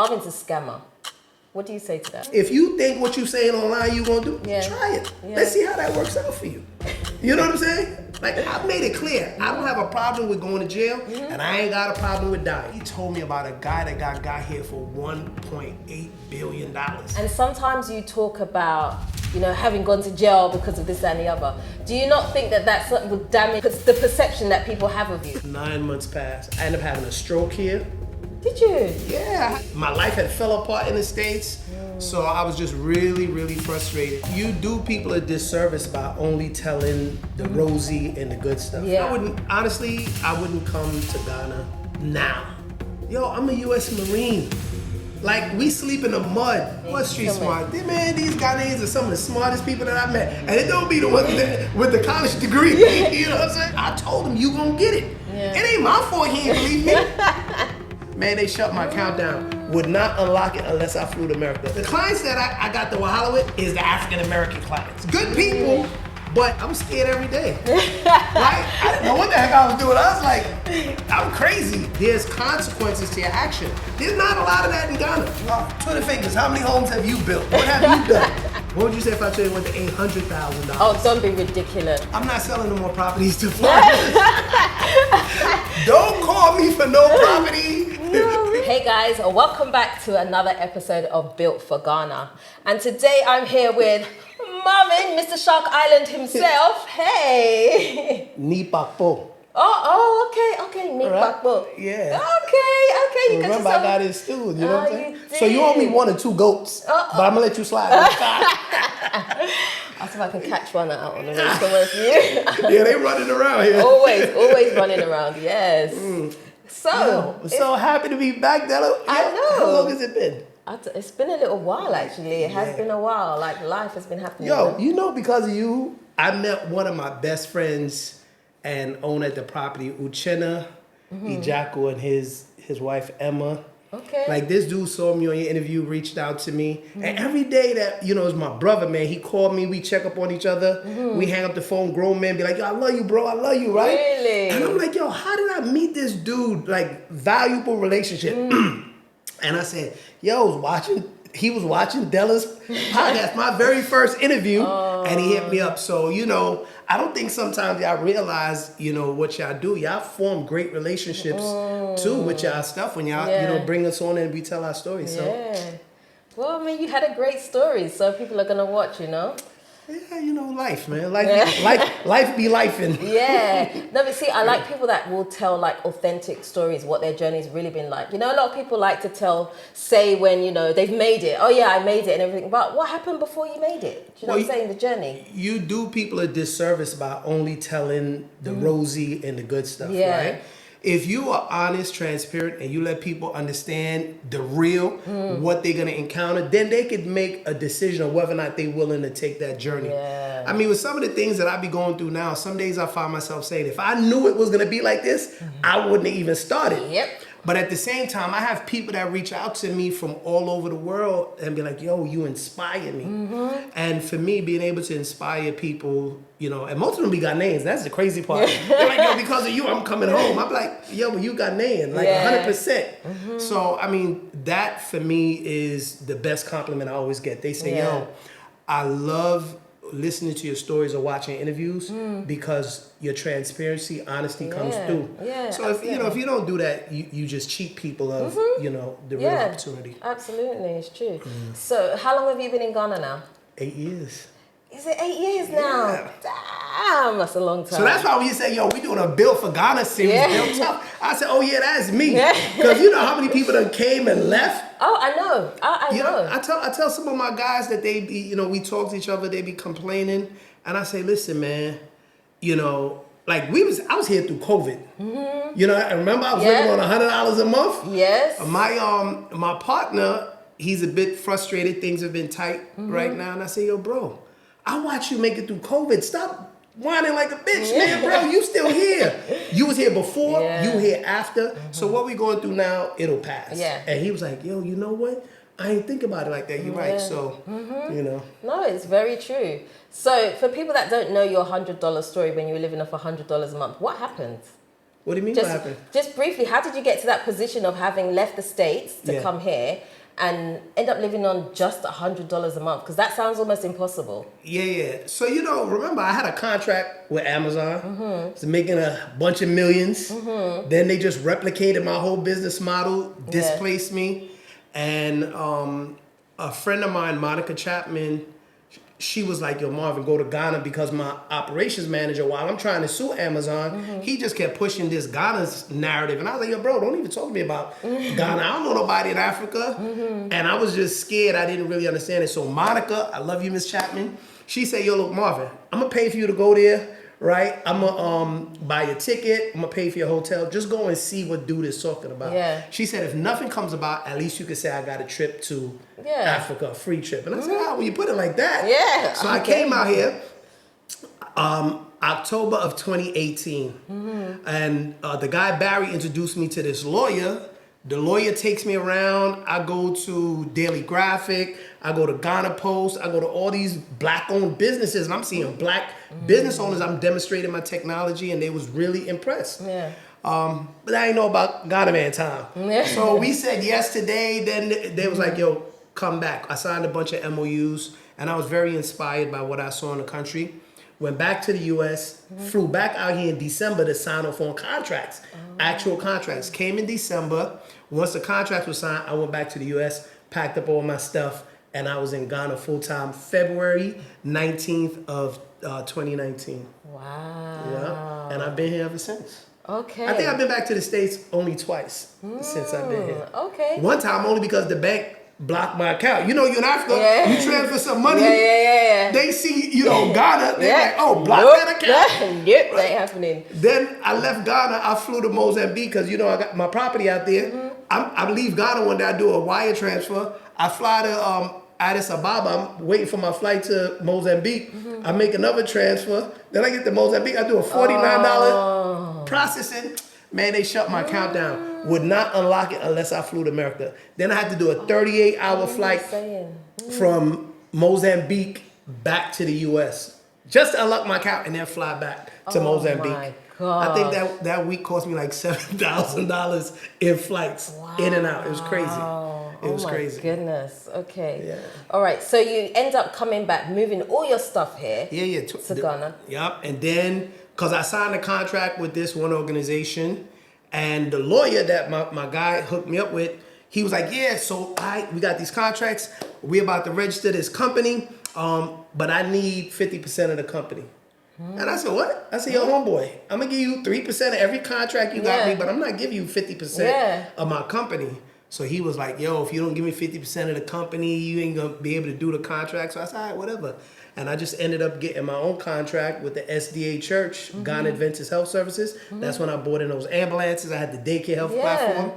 Marvin's a scammer. What do you say to that? If you think what you saying online you gonna do, try it. Yeah. Let's see how that works out for you. You know what I'm saying? Like, I made it clear. I don't have a problem with going to jail, and I ain't got a problem with dying. He told me about a guy that got here for $1.8 billion. And sometimes you talk about, having gone to jail because of this, that, and the other. Do you not think that that's what would damage the perception that people have of you? 9 months passed. I ended up having a stroke here. Did you? Yeah. My life had fell apart in the States, so I was just really, really frustrated. You do people a disservice by only telling the rosy and the good stuff. Yeah. I wouldn't come to Ghana now. Yo, I'm a U.S. Marine. Like, we sleep in the mud. What's street smart? Man, these Ghanaians are some of the smartest people that I met. And it don't be the ones with the college degree. You know what I'm saying? I told him, you gonna get it. Yeah. It ain't my fault he ain't believe me. Man, they shut my account down. Would not unlock it unless I flew to America. The clients that I got the wahala with is the African-American clients. Good people, but I'm scared every day. Right? I didn't know what the heck I was doing. I was like, I'm crazy. There's consequences to your action. There's not a lot of that in Ghana. Twitter fingers, how many homes have you built? What have you done? What would you say if I told you it went to $800,000? Oh, don't be ridiculous. I'm not selling no more properties to foreigners. Don't call me for no property. Hey guys, welcome back to another episode of Built for Ghana. And today I'm here with Marvin, Mr. Shark Island himself. Hey. Nipapo. Okay. Nipapo. Yeah. Okay. You remember, I got his too. You know what I'm saying? So you owe me 1 or 2 goats, but I'm gonna let you slide. I'll see if I can catch one out on the road somewhere for you. Yeah, they running around here. Always running around. Yes. So I'm so happy to be back, Dela. I know. How long has it been? It's been a little while, actually. It has been a while. Like, life has been happening. Yo, because of you, I met one of my best friends and owner at the property, Uchenna Ijaku, and his wife, Emma. Okay. Like, this dude saw me on your interview, reached out to me. And every day that, is my brother, man, he called me, we check up on each other. We hang up the phone, grown man, be like, yo, I love you, bro, I love you, right? Really? And I'm like, yo, how did I meet this dude? Like, valuable relationship. And I said, he was watching Dela's podcast, my very first interview, and he hit me up. So, I don't think sometimes y'all realize, what y'all do. Y'all form great relationships, too, with y'all stuff when y'all, bring us on and we tell our stories. Yeah. So. Well, I mean, you had a great story, so people are going to watch, Yeah, life, man. Life be lifing. Yeah. No, but see, I like people that will tell, like, authentic stories, what their journey's really been like. A lot of people like to say when, they've made it. Oh, yeah, I made it and everything. But what happened before you made it? Do you know what I'm saying? The journey. You do people a disservice by only telling the rosy and the good stuff, right? If you are honest, transparent, and you let people understand the real, what they're going to encounter, then they could make a decision on whether or not they're willing to take that journey. Yeah. I mean, with some of the things that I be going through now, some days I find myself saying, if I knew it was going to be like this, I wouldn't have even started. Yep. But at the same time, I have people that reach out to me from all over the world and be like, yo, you inspire me. And for me, being able to inspire people, and most of them be Ghanaians. That's the crazy part. They're like, yo, because of you, I'm coming home. I'm like, yo, but you Ghanaian, like 100%. So, I mean, that for me is the best compliment I always get. They say, yo, I love listening to your stories or watching interviews because your transparency, honesty comes through. Yeah, so if you don't do that, you just cheat people of the real opportunity. Absolutely, it's true. So how long have you been in Ghana now? 8 years. Is it 8 years now? Yeah. Damn, that's a long time. So that's why when you say, yo, we doing a Built for Ghana series, Built Tough, I said, oh yeah, that's me. Because you know how many people done came and left? Oh, I know. I know. I tell some of my guys that they be, we talk to each other, they be complaining. And I say, listen, man, like I was here through COVID. I remember I was living on $100 a month. Yes. My partner, he's a bit frustrated. Things have been tight right now. And I say, yo, bro, I watch you make it through COVID. Stop whining like a bitch, man, bro. You still here. You was here before, you here after. So what we going through now, it'll pass. Yeah. And he was like, yo, you know what? I ain't think about it like that. You're right. So, No, it's very true. So for people that don't know your $100 story when you were living off $100 a month, what happened? What do you mean? What happened? Just briefly, how did you get to that position of having left the States to come here and end up living on just $100 a month? Because that sounds almost impossible. Yeah. So, remember I had a contract with Amazon. Was making a bunch of millions. Then they just replicated my whole business model, displaced me. And a friend of mine, Monica Chapman, she was like, yo, Marvin, go to Ghana, because my operations manager, while I'm trying to sue Amazon, he just kept pushing this Ghana's narrative. And I was like, yo, bro, don't even talk to me about Ghana. I don't know nobody in Africa. And I was just scared. I didn't really understand it. So Monica, I love you, Miss Chapman. She said, yo, look, Marvin, I'm going to pay for you to go there, right? I'm going to buy your ticket. I'm going to pay for your hotel. Just go and see what dude is talking about. Yeah. She said, if nothing comes about, at least you can say I got a trip to Africa, a free trip. And I said, when you put it like that. So I came out here October of 2018. And the guy Barry introduced me to this lawyer. The lawyer takes me around. I go to Daily Graphic. I go to Ghana Post. I go to all these black-owned businesses, and I'm seeing black business owners. I'm demonstrating my technology, and they was really impressed. But I didn't know about Ghana Man time. So we said yes today. Then they was like, yo, come back. I signed a bunch of MOUs, and I was very inspired by what I saw in the country. Went back to the U.S., flew back out here in December to sign off on contracts, actual contracts. Came in December. Once the contract was signed, I went back to the U.S., packed up all my stuff, and I was in Ghana full-time February 19th of 2019. Wow. Yeah, and I've been here ever since. Okay. I think I've been back to the States only twice since I've been here. Okay. One time only because the bank blocked my account. You in Africa, you transfer some money. They see, Ghana, they're like, oh, block that account. Yep, that ain't happening. Then I left Ghana, I flew to Mozambique because, I got my property out there. I leave Ghana one day, I do a wire transfer. I fly to Addis Ababa, I'm waiting for my flight to Mozambique. I make another transfer. Then I get to Mozambique, I do a $49 processing. Man, they shut my account down. Would not unlock it unless I flew to America. Then I had to do a 38-hour flight from Mozambique back to the U.S. just to unlock my account and then fly back to Mozambique. My God. I think that week cost me like $7,000 in flights, in and out. It was crazy. It was crazy. Oh my goodness. Okay. Yeah. All right. So you end up coming back, moving all your stuff here. To Ghana. Yep. And then, because I signed a contract with this one organization, and the lawyer that my guy hooked me up with, he was like, yeah, so we got these contracts. We're about to register this company, but I need 50% of the company. And I said, what? I said, yo, homeboy, I'm going to give you 3% of every contract you got me, but I'm not giving you 50% of my company. So he was like, yo, if you don't give me 50% of the company, you ain't going to be able to do the contract. So I said, all right, whatever. And I just ended up getting my own contract with the SDA Church, Ghana Adventist Health Services. That's when I bought in those ambulances. I had the daycare health platform.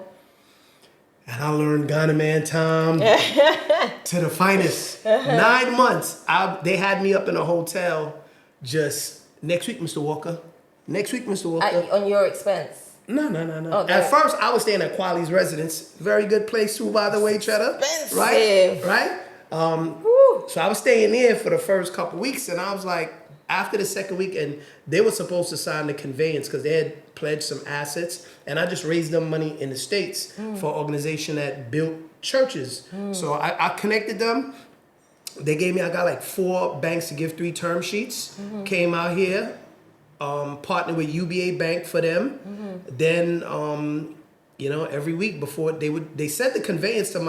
And I learned Ghana Man time to the finest. 9 months. They had me up in a hotel just next week, Mr. Walker. Next week, Mr. Walker. On your expense? No. Oh, at first, I was staying at Quali's residence. Very good place too, by the way, Cheddar. Expensive. Right? So I was staying there for the first couple weeks, and I was like, after the second week, and they were supposed to sign the conveyance because they had pledged some assets, and I just raised them money in the States for an organization that built churches. So I connected them. They gave me, I got like 4 banks to give 3 term sheets. Came out here, partnered with UBA Bank for them. Then, every week before they sent the conveyance to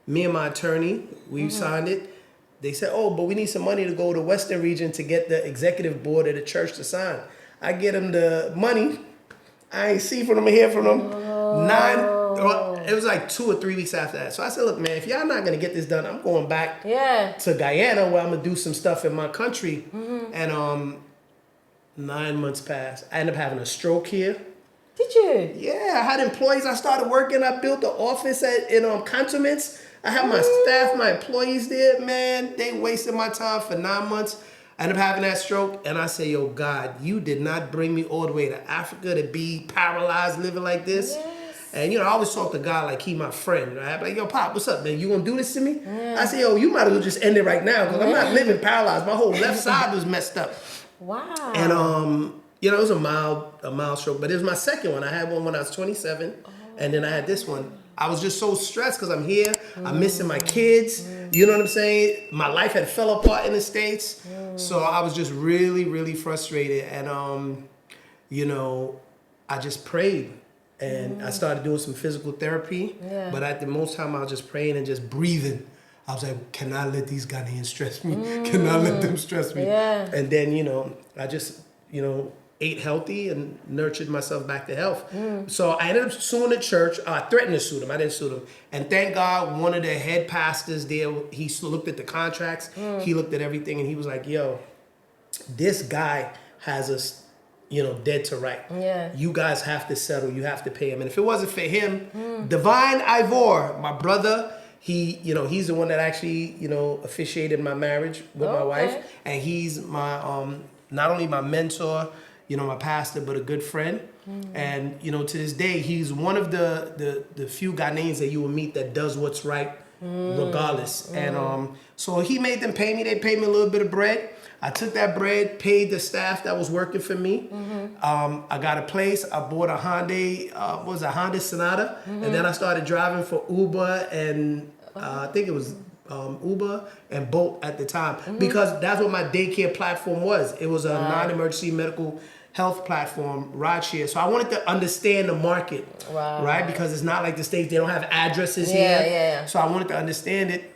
me and my attorney. We signed it. They said, oh, but we need some money to go to Western Region to get the executive board of the church to sign. I get them the money. I ain't see from them or hear from them. It was like 2 or 3 weeks after that. So I said, look, man, if y'all not going to get this done, I'm going back to Guyana where I'm going to do some stuff in my country. And 9 months passed. I ended up having a stroke here. Did you? Yeah, I had employees. I started working. I built the office in Cantonments. I have my staff, my employees there. Man, they wasted my time for 9 months. I ended up having that stroke. And I say, yo, God, you did not bring me all the way to Africa to be paralyzed living like this. Yes. And, I always talk to God like he my friend. Right? I'm like, yo, Pop, what's up, man? You going to do this to me? I say, yo, you might as well just end it right now because I'm not living paralyzed. My whole left side was messed up. Wow. And You know, it was a mild stroke, but it was my second one. I had one when I was 27, and then I had this one. I was just so stressed because I'm here. I'm missing my kids. You know what I'm saying? My life had fell apart in the States. So I was just really, really frustrated. And, you know, I just prayed. And I started doing some physical therapy. Yeah. But at the most time, I was just praying and just breathing. I was like, cannot let these Ghanaians stress me. Cannot let them stress me. Yeah. And then, you know, I just, you know, ate healthy and nurtured myself back to health. So I ended up suing the church. I threatened to sue them. I didn't sue them. And thank God, one of the head pastors there, he looked at the contracts. He looked at everything, and he was like, yo, this guy has us, you know, dead to right. Yeah. You guys have to settle. You have to pay him. And if it wasn't for him, Divine Ivor, my brother, he, you know, he's the one that actually, you know, officiated my marriage with my wife. And he's my, not only my mentor, you know, my pastor, but a good friend. And, you know, to this day, he's one of the few Ghanaians that you will meet that does what's right regardless. And so he made them pay me. They paid me a little bit of bread. I took that bread, paid the staff that was working for me. I got a place. I bought a Honda Sonata. And then I started driving for Uber and I think it was Uber and Bolt at the time, because that's what my daycare platform was. It was a non-emergency medical health platform, rideshare. So I wanted to understand the market, right? Because it's not like the States, they don't have addresses here. Yeah. So I wanted to understand it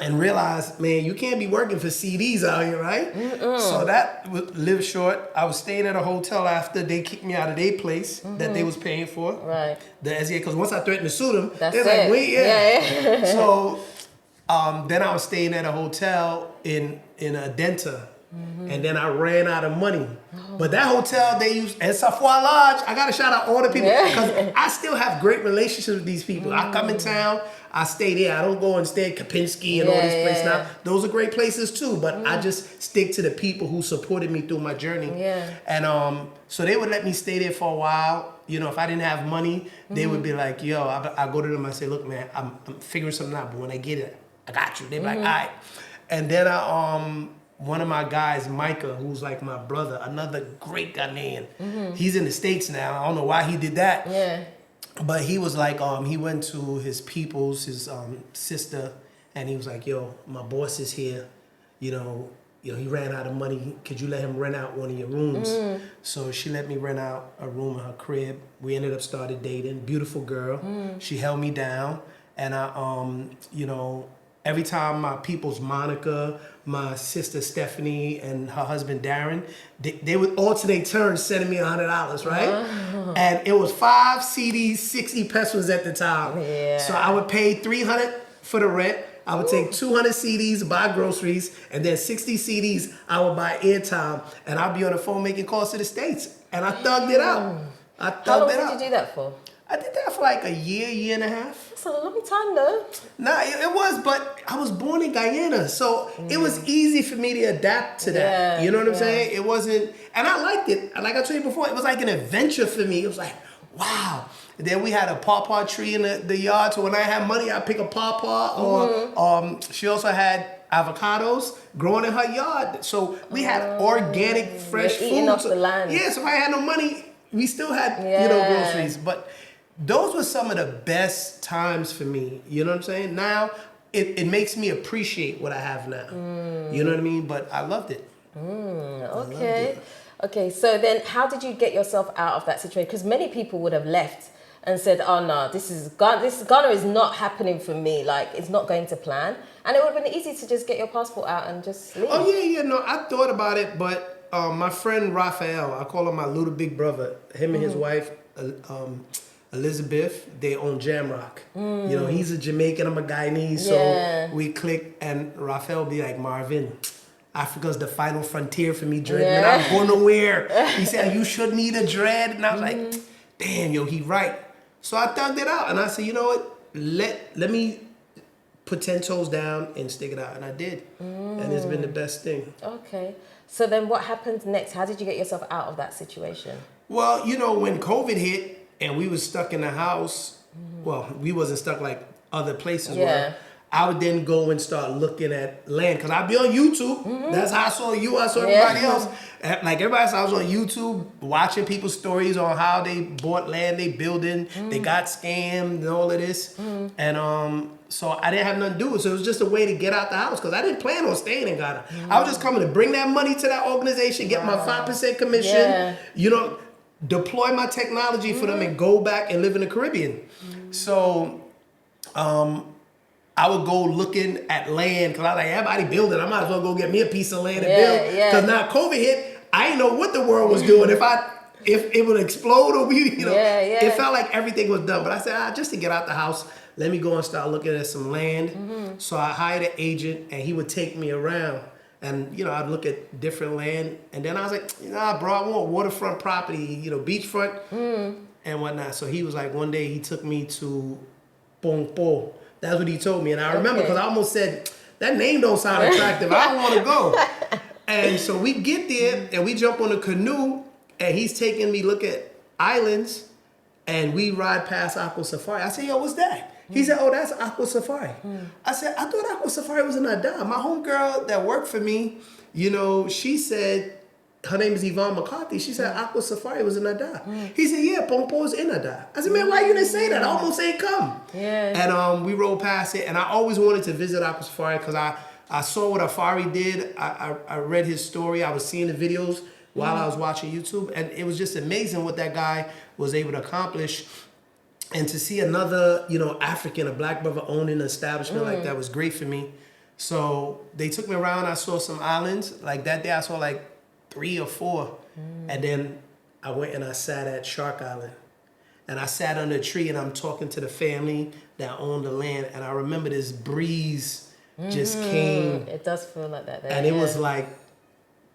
and realize, man, you can't be working for CDs out here, right? So that lived short. I was staying at a hotel after they kicked me out of their place that they was paying for. Right. The SEA, because once I threatened to sue them, they're like, wait, yeah. So then I was staying at a hotel in Adenta. And then I ran out of money. But that hotel they used, and Safwa Lodge, I gotta shout out all the people, because I still have great relationships with these people. I come in town, I stay there. I don't go and stay at Kapinski and all these places. Now, those are great places too, but I just stick to the people who supported me through my journey. And so they would let me stay there for a while. You know, if I didn't have money, they would be like, yo, I go to them, I say, look, man, I'm figuring something out, but when I get it, I got you. They're like, all right. And then one of my guys, Micah, who's like my brother, another great Ghanaian. He's in the States now. I don't know why he did that. Yeah. But he was like, he went to his people's, his sister, and he was like, yo, my boss is here. You know, he ran out of money. Could you let him rent out one of your rooms? So she let me rent out a room in her crib. We ended up started dating. Beautiful girl. She held me down. And I, you know, every time my people's Monica, my sister Stephanie, and her husband Darren, they would alternate turns sending me $100, right? And it was 5 CDs, 60 pesos at the time. Yeah. So I would pay 300 for the rent. I would take 200 CDs, buy groceries, and then 60 CDs, I would buy airtime, and I'd be on the phone making calls to the States. And I thugged it out. How long did you do that for? I did that for like a year and a half. That's a long time though. Nah, it was, but I was born in Guyana, so it was easy for me to adapt to that. Yeah, you know what I'm saying? It wasn't, and I liked it. And like I told you before, it was like an adventure for me. It was like, wow. And then we had a pawpaw tree in the yard, so when I had money, I'd pick a pawpaw. Or she also had avocados growing in her yard. So we had organic, fresh food. Eating off the land. Yeah, so if I had no money, we still had, you know, groceries. But those were some of the best times for me. You know what I'm saying? Now, it makes me appreciate what I have now. You know what I mean? But I loved it. Okay. Okay, so then how did you get yourself out of that situation? Because many people would have left and said, oh no, this Ghana is not happening for me. Like, it's not going to plan. And it would have been easy to just get your passport out and just leave. Oh, yeah, no, I thought about it, but my friend Raphael, I call him my little big brother, him and his wife, Elizabeth, they own Jamrock. You know, he's a Jamaican, I'm a Guyanese, so we click, and Raphael be like, Marvin, Africa's the final frontier for me, dread. Man, I'm going nowhere. He said, you should need a dread. And I was like, damn, yo, he right. So I thugged it out, and I said, you know what, let me put 10 toes down and stick it out, and I did. And it's been the best thing. Okay. So then what happened next? How did you get yourself out of that situation? Well, you know, when COVID hit and we was stuck in the house, well, we wasn't stuck like other places were. I would then go and start looking at land because I'd be on YouTube. That's how I saw you. I saw everybody else. And like everybody else, I was on YouTube watching people's stories on how they bought land, they building, they got scammed and all of this. And so I didn't have nothing to do with it. So it was just a way to get out the house because I didn't plan on staying in Ghana. I was just coming to bring that money to that organization, get my 5% commission, you know, deploy my technology for them and go back and live in the Caribbean. So I would go looking at land because I was like, everybody building. I might as well go get me a piece of land and build. Because now COVID hit, I didn't know what the world was doing. If it would explode or we, you know, it felt like everything was done. But I said, just to get out the house, let me go and start looking at some land. So I hired an agent and he would take me around. And, you know, I'd look at different land. And then I was like, nah, bro, I want waterfront property, you know, beachfront and whatnot. So he was like, one day he took me to Pongpo. That's what he told me. And I remember because I almost said, that name don't sound attractive. I don't want to go. And so we get there and we jump on a canoe and he's taking me look at islands and we ride past Aqua Safari. I said, yo, what's that? He said, oh, that's Aqua Safari. I said, I thought Aqua Safari was in Ada. My homegirl that worked for me, you know, she said, her name is Yvonne McCarthy. She said Aqua Safari was in Ada. He said, yeah, Pongpo's in Ada. I said, man, why you didn't say that? I almost ain't come. And we rode past it. And I always wanted to visit Aqua Safari because I saw what Afari did. I read his story. I was seeing the videos while I was watching YouTube. And it was just amazing what that guy was able to accomplish. And to see another, you know, African, a black brother owning an establishment like that was great for me. So they took me around. I saw some islands. Like that day I saw like 3 or 4. And then I went and I sat at Shark Island. And I sat under a tree and I'm talking to the family that owned the land. And I remember this breeze just came. It does feel like that there. And it was like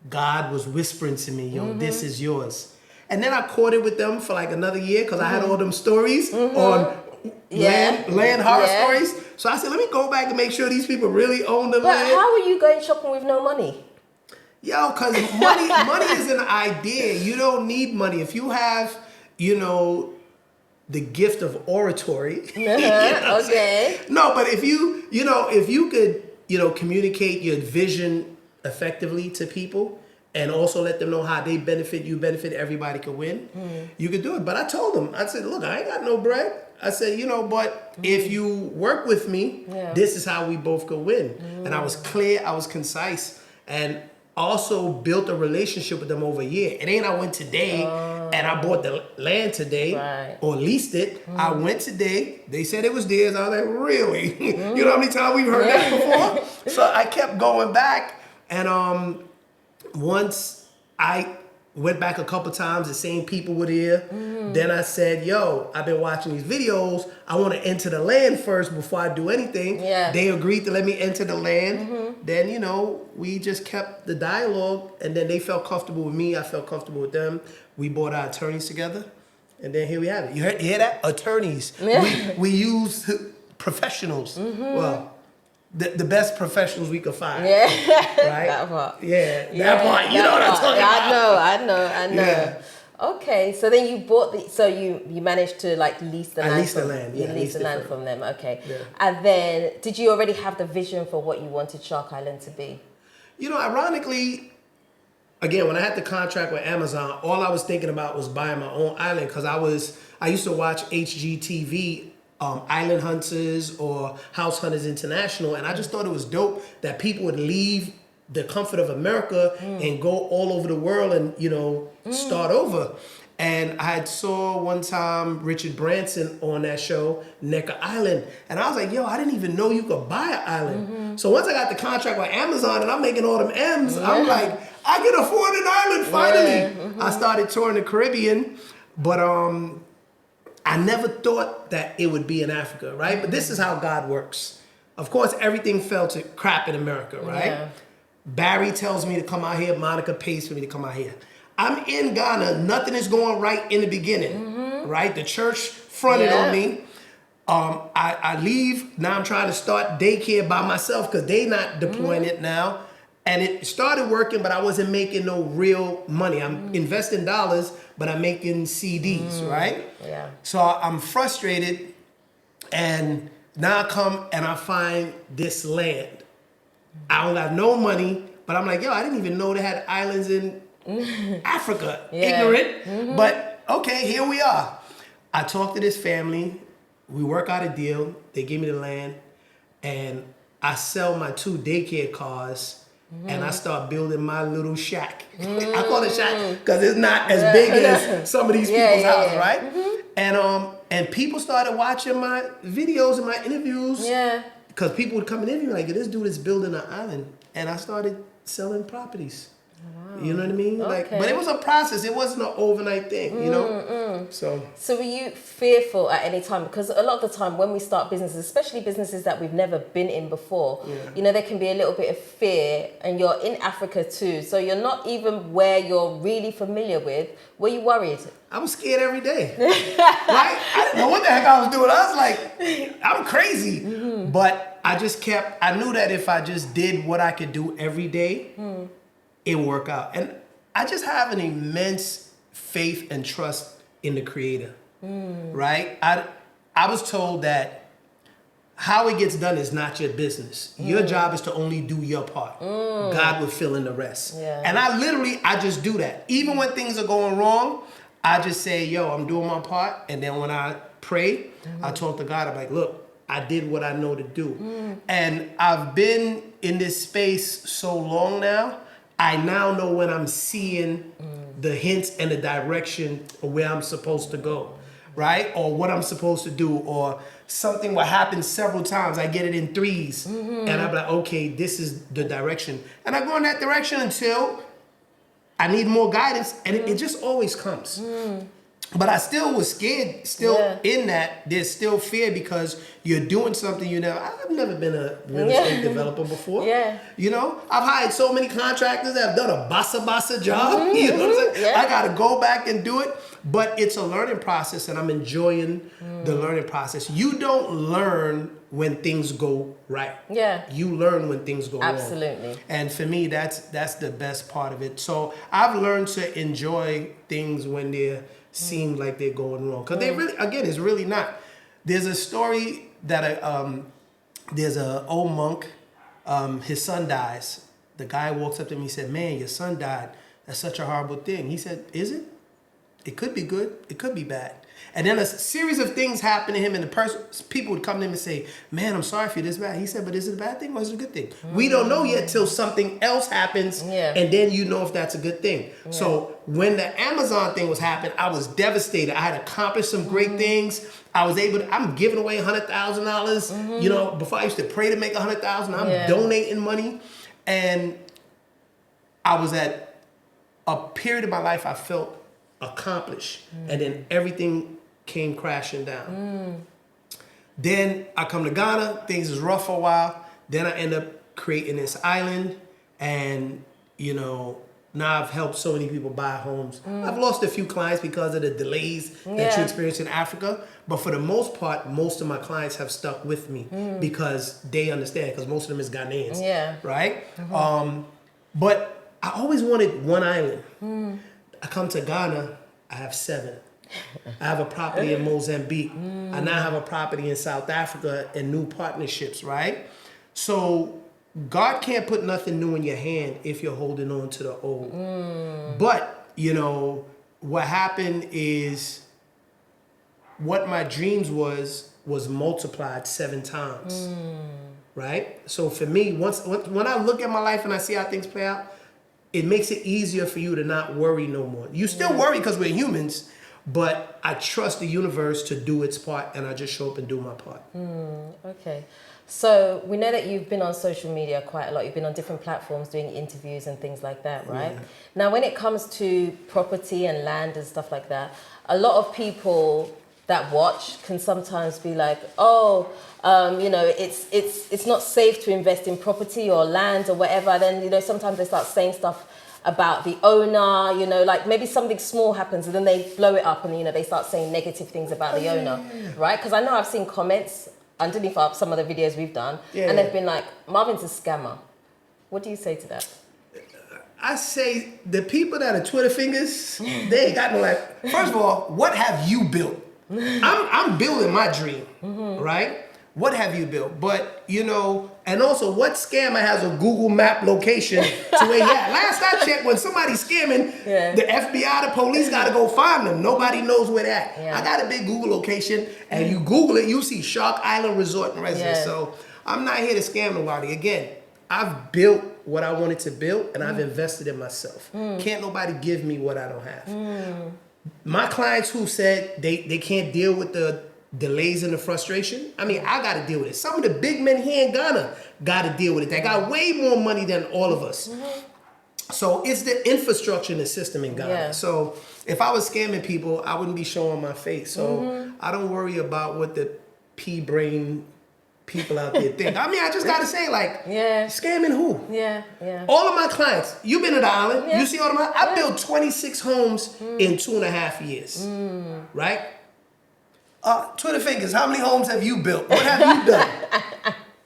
God was whispering to me, yo, this is yours. And then I caught it with them for like another year because I had all them stories on land horror stories. So I said, let me go back and make sure these people really own the land. But how are you going shopping with no money? Yo, because money is an idea. You don't need money. If you have, you know, the gift of oratory. You know No, but if you could, you know, communicate your vision effectively to people and also let them know how they benefit, you benefit, everybody can win, you could do it. But I told them, I said, look, I ain't got no bread. I said, you know, but if you work with me, this is how we both could win. And I was clear, I was concise, and also built a relationship with them over a year. It ain't I went today and I bought the land today or leased it. I went today. They said it was theirs. I was like, really? You know how many times we've heard that before? So I kept going back. And once I went back a couple times, the same people were there. Then I said, yo, I've been watching these videos. I want to enter the land first before I do anything. They agreed to let me enter the land. Then, you know, we just kept the dialogue, and then they felt comfortable with me. I felt comfortable with them. We bought our attorneys together, and then here we have it. You hear that? Attorneys. We use professionals. Well, the best professionals we could find. Right? That part. That part. You know what I'm talking about. I know. Yeah. Okay, so then you bought you managed to like lease the land. I leased the land. You leased the land from them. Okay. Yeah. And then did you already have the vision for what you wanted Shark Island to be? You know, ironically, again, when I had the contract with Amazon, all I was thinking about was buying my own island because I used to watch HGTV. Island Hunters or House Hunters International, and I just thought it was dope that people would leave the comfort of America and go all over the world and, you know, start over. And I saw one time Richard Branson on that show, Necker Island, and I was like, yo, I didn't even know you could buy an island. So once I got the contract with Amazon and I'm making all them M's, I'm like, I can afford an island finally. I started touring the Caribbean, but I never thought that it would be in Africa, right? But this is how God works. Of course, everything fell to crap in America, right? Barry tells me to come out here. Monica pays for me to come out here. I'm in Ghana. Nothing is going right in the beginning, right? The church fronted on me. I leave. Now I'm trying to start daycare by myself because they not deploying it now. And it started working, but I wasn't making no real money. I'm investing dollars, but I'm making CDs, right? So I'm frustrated, and Now I come and I find this land. I don't have no money, but I'm like, yo, I didn't even know they had islands in Africa. Ignorant. But okay, here we are. I talked to this family. We work out a deal. They give me the land. And I sell my 2 daycare cars. And I start building my little shack. I call it shack because it's not as big as some of these people's houses, right? And people started watching my videos and my interviews. Yeah. Because people would come and interview me like, this dude is building an island. And I started selling properties. Wow. You know what I mean? Okay. Like, but it was a process. It wasn't an overnight thing, you know? So were you fearful at any time? Because a lot of the time when we start businesses, especially businesses that we've never been in before, you know, there can be a little bit of fear, and you're in Africa too. So you're not even where you're really familiar with. Were you worried? I was scared every day. Right? I didn't know what the heck I was doing. I was like, I'm crazy. But I knew that if I just did what I could do every day, it would work out. And I just have an immense faith and trust in the Creator, right? I was told that how it gets done is not your business. Your job is to only do your part. God will fill in the rest. Yeah. And I just do that. Even when things are going wrong, I just say, yo, I'm doing my part. And then when I pray, I talk to God. I'm like, look, I did what I know to do. And I've been in this space so long now, I now know when I'm seeing the hints and the direction of where I'm supposed to go, right? Or what I'm supposed to do, or something will happen several times. I get it in threes, and I'm like, okay, this is the direction. And I go in that direction until I need more guidance, and it just always comes. But I still was scared, in that. There's still fear because you're doing something I've never been a real estate developer before. You know, I've hired so many contractors that have done a bassa job. You know what I'm saying? I got to go back and do it. But it's a learning process, and I'm enjoying the learning process. You don't learn when things go right. You learn when things go wrong. Absolutely. And for me, that's the best part of it. So I've learned to enjoy things when they seem like they're going wrong. Because they really, again, it's really not. There's a story that there's an old monk, his son dies. The guy walks up to me and said, man, your son died. That's such a horrible thing. He said, is it? It could be good. It could be bad. And then a series of things happened to him, and people would come to him and say, man, I'm sorry for you, this bad. He said, but is it a bad thing or is it a good thing? We don't know yet till something else happens, and then you know if that's a good thing. So when the Amazon thing was happening, I was devastated. I had accomplished some great things. I'm giving away $100,000. You know, before I used to pray to make $100,000, I'm donating money. And I was at a period of my life I felt accomplished, and then everything came crashing down. Then I come to Ghana, things is rough for a while. Then I end up creating this island, and now I've helped so many people buy homes. I've lost a few clients because of the delays that you experience in Africa, but for the most part, most of my clients have stuck with me because they understand, because most of them is Ghanaians, right? But I always wanted one island. I come to Ghana, I have 7. I have a property in Mozambique. I now have a property in South Africa and new partnerships, right? So God can't put nothing new in your hand if you're holding on to the old. But, what happened is what my dreams was multiplied 7 times, right? So for me, when I look at my life and I see how things play out, it makes it easier for you to not worry no more. You still worry because we're humans, but I trust the universe to do its part, and I just show up and do my part. Okay. So we know that you've been on social media quite a lot. You've been on different platforms doing interviews and things like that, right? Now, when it comes to property and land and stuff like that, a lot of people that watch can sometimes be like, it's not safe to invest in property or land or whatever. Then, sometimes they start saying stuff about the owner, like maybe something small happens and then they blow it up and, they start saying negative things about the owner, right? Because I know I've seen comments underneath some of the videos we've done, and they've been like, Marvin's a scammer. What do you say to that? I say the people that are Twitter fingers, they ain't got no life. First of all, what have you built? I'm building my dream, right? What have you built? But, you know, and also what scammer has a Google map location to where, last I checked, when somebody's scamming, the FBI, the police got to go find them. Nobody knows where they're at. I got a big Google location, and you Google it, you see Shark Island Resort and Residence. So I'm not here to scam nobody. Again, I've built what I wanted to build, and I've invested in myself. Can't nobody give me what I don't have. My clients who said they can't deal with the delays and the frustration, I mean, I got to deal with it. Some of the big men here in Ghana got to deal with it. They got way more money than all of us. So it's the infrastructure in the system in Ghana. So if I was scamming people, I wouldn't be showing my face. So I don't worry about what the pea-brain people out there think. I mean, I just got to say, like, scamming who? All of my clients, you've been to the island. You see all of my, I built 26 homes in 2.5 years. Right? Twitter fingers, how many homes have you built? What have you done?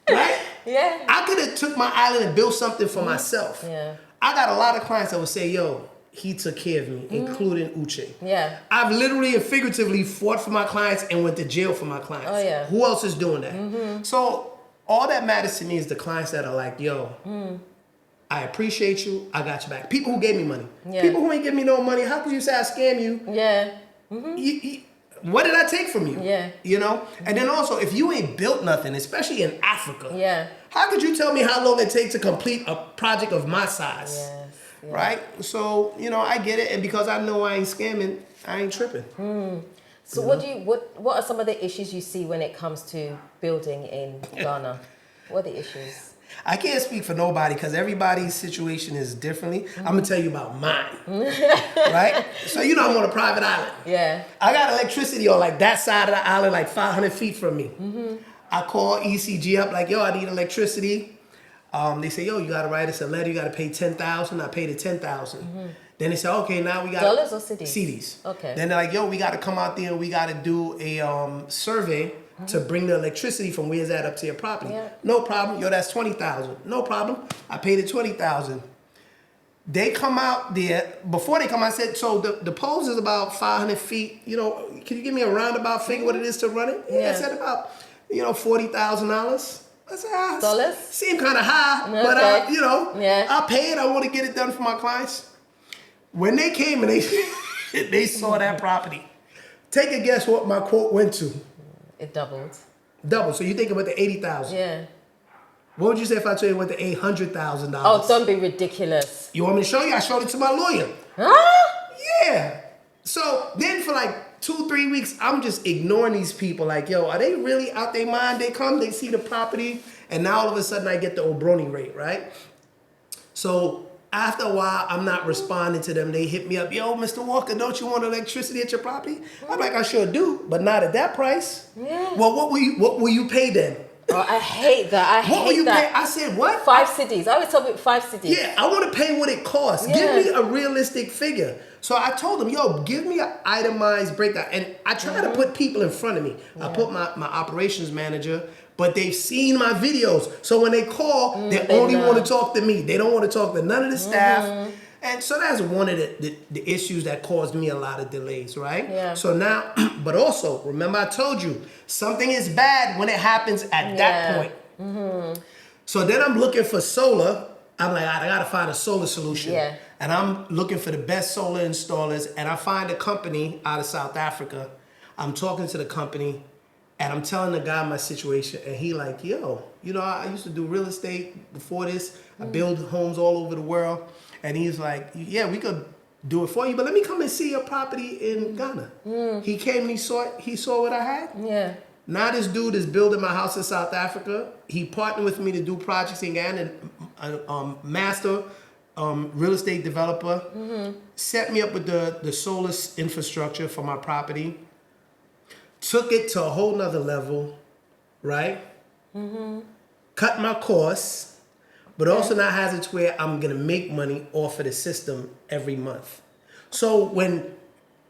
Right? I could have took my island and built something for myself. I got a lot of clients that would say, yo, he took care of me, including Uche. I've literally and figuratively fought for my clients and went to jail for my clients. Who else is doing that? So all that matters to me is the clients that are like, yo, I appreciate you. I got your back. People who gave me money. People who ain't give me no money. How could you say I scam you? What did I take from you? You know? And then also, if you ain't built nothing, especially in Africa, how could you tell me how long it takes to complete a project of my size? Right? So, you know, I get it. And because I know I ain't scamming, I ain't tripping. So what are some of the issues you see when it comes to building in Ghana? What are the issues? I can't speak for nobody because everybody's situation is differently. I'm going to tell you about mine. Right? So, you know, I'm on a private island. I got electricity on like that side of the island, like 500 feet from me. I call ECG up like, yo, I need electricity. They say, yo, you got to write us a letter. You got to pay $10,000. I paid the $10,000. Then they say, okay, now we got dollars or cedis? Cedis. Okay. Then they're like, yo, we got to come out there and we got to do a survey to bring the electricity from where's that up to your property. No problem. Yo, that's $20,000. No problem. I paid it $20,000. They come out there. Before they come, I said, so the poles is about 500 feet. You know, can you give me a roundabout figure what it is to run it? I said about, you know, $40,000. I said, dollars? Seem kind of high, but you know, I'll pay it. I want to get it done for my clients. When they came and they saw that property, take a guess what my quote went to. It doubled. Doubled. So you think about the $80,000. What would you say if I told you it went to $800,000? Oh, don't be ridiculous. You want me to show you? I showed it to my lawyer. Yeah. So then for like 2-3 weeks, I'm just ignoring these people. Like, yo, are they really out their mind? They come, they see the property, and now all of a sudden I get the Obroni rate, right? So after a while, I'm not responding to them. They hit me up, yo, Mr. Walker, don't you want electricity at your property? I'm like, I sure do, but not at that price. Well, what will you pay then? Oh, I hate that. What will you pay? I said, what? 5 cities. I always tell people 5 cities. Yeah, I want to pay what it costs. Give me a realistic figure. So I told them, yo, give me an itemized breakdown. And I try to put people in front of me. I put my operations manager, but they've seen my videos. So when they call, they only want to talk to me. They don't want to talk to none of the staff. And so that's one of the issues that caused me a lot of delays, right? So now, but also, remember I told you, something is bad when it happens at that point. So then I'm looking for solar. I'm like, I got to find a solar solution. And I'm looking for the best solar installers. And I find a company out of South Africa. I'm talking to the company. And I'm telling the guy my situation, and he like, yo, you know, I used to do real estate before this. I build homes all over the world. And he's like, yeah, we could do it for you, but let me come and see your property in Ghana. He came and he saw what I had. Now this dude is building my house in South Africa. He partnered with me to do projects in Ghana, and master real estate developer. Set me up with the solar infrastructure for my property. Took it to a whole nother level, right? Cut my costs. But also now has it to where I'm going to make money off of the system every month. So when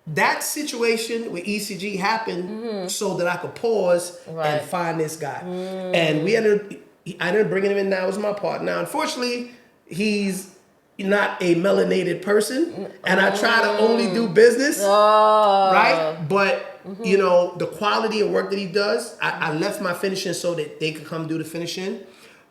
that situation with ECG happened, so that I could pause and find this guy. And I ended up bringing him in now as my partner. Now, unfortunately, he's not a melanated person, and I try to only do business, right? But you know, the quality of work that he does, I left my finishing so that they could come do the finishing.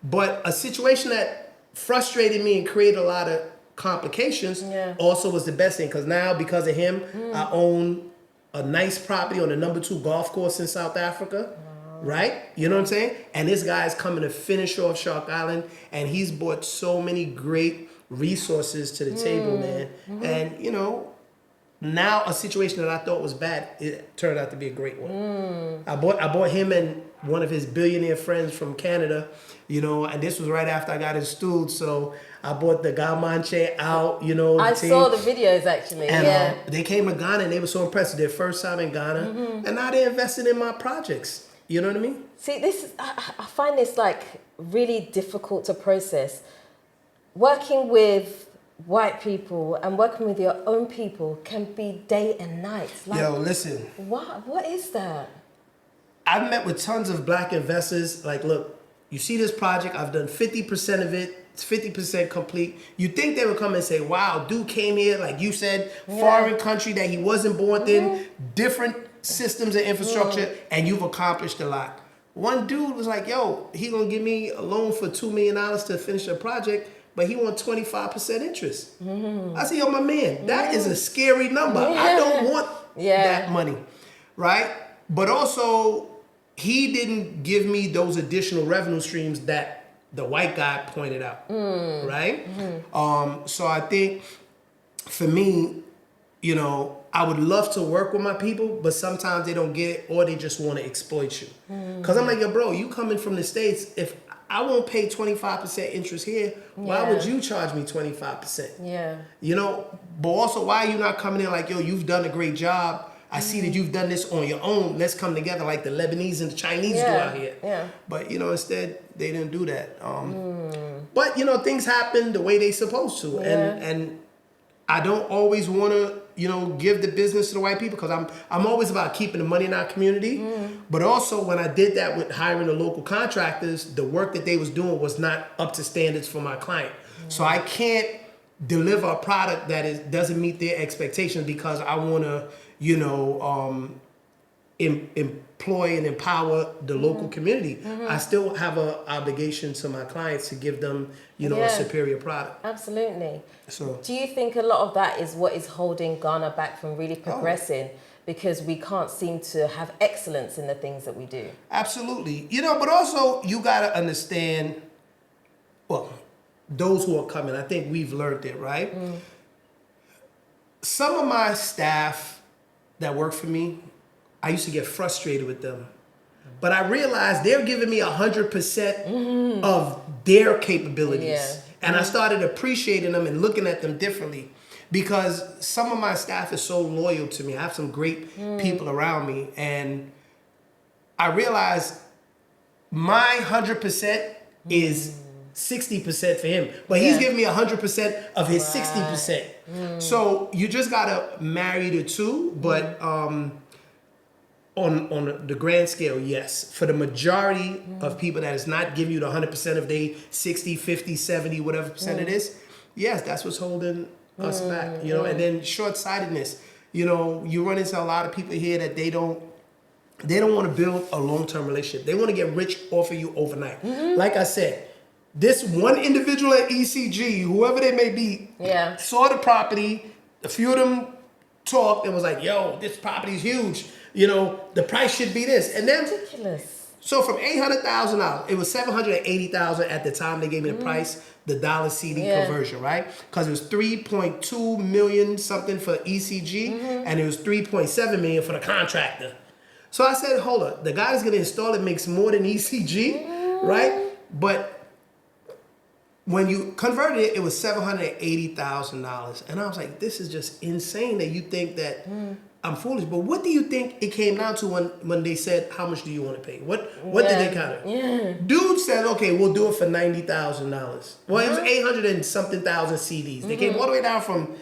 But a situation that frustrated me and created a lot of complications also was the best thing, because now, because of him, I own a nice property on the #2 golf course in South Africa. Right? You know what I'm saying? And this guy is coming to finish off Shark Island, and he's brought so many great resources to the table, man. And, you know, now a situation that I thought was bad, it turned out to be a great one. I bought him and one of his billionaire friends from Canada, you know, and this was right after I got installed, so I bought the Gamanche out, you know. I saw the videos actually, and, they came to Ghana and they were so impressed. Their first time in Ghana, and now they're investing in my projects. You know what I mean? See, I find this like really difficult to process. Working with white people and working with your own people can be day and night. Like, yo, listen. What is that? I've met with tons of black investors. Like, look, you see this project, I've done 50% of it. It's 50% complete. You think they would come and say, wow, dude came here, like you said, foreign country that he wasn't born in, different systems and infrastructure, and you've accomplished a lot. One dude was like, yo, he gonna give me a loan for $2 million to finish a project, but he want 25% interest. I said, yo, my man, that is a scary number. I don't want that money, right? But also, he didn't give me those additional revenue streams that the white guy pointed out, right? So I think for me, you know, I would love to work with my people, but sometimes they don't get it, or they just want to exploit you. Because I'm like, yo, bro, you coming from the States, if I won't pay 25% interest here, why would you charge me 25%? Yeah. You know, but also, why are you not coming in like, yo, you've done a great job. I see that you've done this on your own. Let's come together like the Lebanese and the Chinese do out here. But, you know, instead, they didn't do that. But, you know, things happen the way they supposed to. And I don't always want to, you know, give the business to the white people, because I'm always about keeping the money in our community. But also, when I did that with hiring the local contractors, the work that they was doing was not up to standards for my client. So I can't deliver a product that doesn't meet their expectations because I want to, you know, employ and empower the local community. I still have an obligation to my clients to give them, you know, a superior product. Absolutely. So, do you think a lot of that is what is holding Ghana back from really progressing? Because we can't seem to have excellence in the things that we do. Absolutely. You know, but also you got to understand, well, those who are coming, I think we've learned it, right? Some of my staff that work for me, I used to get frustrated with them. But I realized they're giving me 100% of their capabilities. And I started appreciating them and looking at them differently, because some of my staff is so loyal to me. I have some great people around me. And I realized my 100% is 60% for him. But he's giving me 100% of his 60%. So you just got to marry the two. But on the grand scale, yes. For the majority of people that is not giving you the 100% of they 60, 50, 70, whatever percent it is, yes, that's what's holding us back. You know, and then short-sightedness. You know, you run into a lot of people here that they don't want to build a long-term relationship. They want to get rich off of you overnight. Like I said, this one individual at ECG, whoever they may be, saw the property. A few of them talked and was like, yo, this property's huge. You know, the price should be this. And then, ridiculous. So from $800,000, it was $780,000 at the time they gave me the price, the dollar CD conversion, right? Because it was 3.2 million something for ECG, and it was 3.7 million for the contractor. So I said, hold up, the guy that's gonna install it makes more than ECG, right? But when you converted it, it was $780,000. And I was like, this is just insane that you think that I'm foolish. But what do you think it came down to when they said, how much do you want to pay? What did they count it? Dude said, okay, we'll do it for $90,000. Well, it was 800 and something thousand CDs. They came all the way down from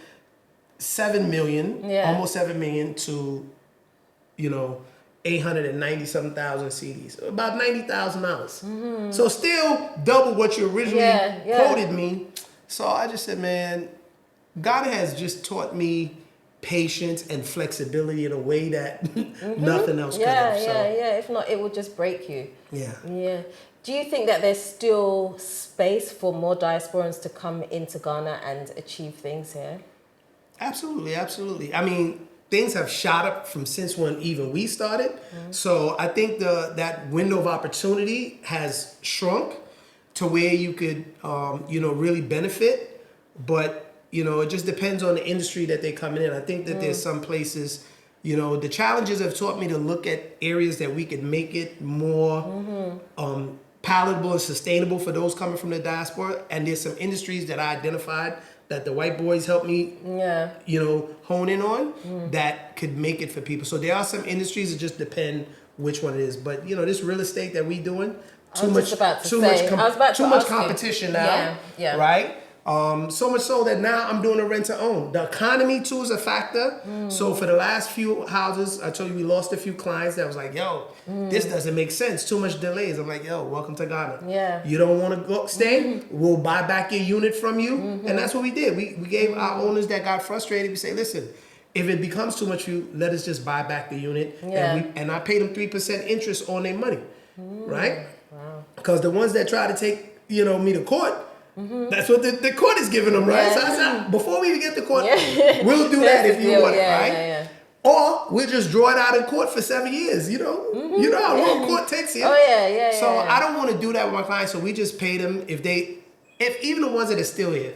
7 million, almost 7 million, to, you know, 890 something thousand CDs, about $90,000. So still double what you originally quoted me. So I just said, man, God has just taught me patience and flexibility in a way that nothing else could have. So, Yeah. If not, it would just break you. Yeah. Do you think that there's still space for more diasporans to come into Ghana and achieve things here? Absolutely. I mean, things have shot up from since when even we started. So I think that window of opportunity has shrunk to where you could, really benefit. But, it just depends on the industry that they're coming in. I think that there's some places, the challenges have taught me to look at areas that we could make it more palatable and sustainable for those coming from the diaspora. And there's some industries that I identified that the white boys helped me, hone in on that could make it for people. So there are some industries that just depend which one it is. But this real estate that we doing, too much competition now, right? So much so that now I'm doing a rent to own. The economy too is a factor. So for the last few houses, I told you we lost a few clients that was like, yo, this doesn't make sense. Too much delays. I'm like, yo, welcome to Ghana. Yeah. You don't want to stay? We'll buy back your unit from you. And that's what we did. We gave our owners that got frustrated, we say, listen, if it becomes too much for you, let us just buy back the unit. And I paid them 3% interest on their money, right? Wow. Because the ones that try to take, me to court, that's what the court is giving them, right? So I said, before we even get to court, we'll do that if you want it, right? Or we'll just draw it out in court for 7 years, You know how long court takes here. So I don't want to do that with my clients. So we just pay them if even the ones that are still here,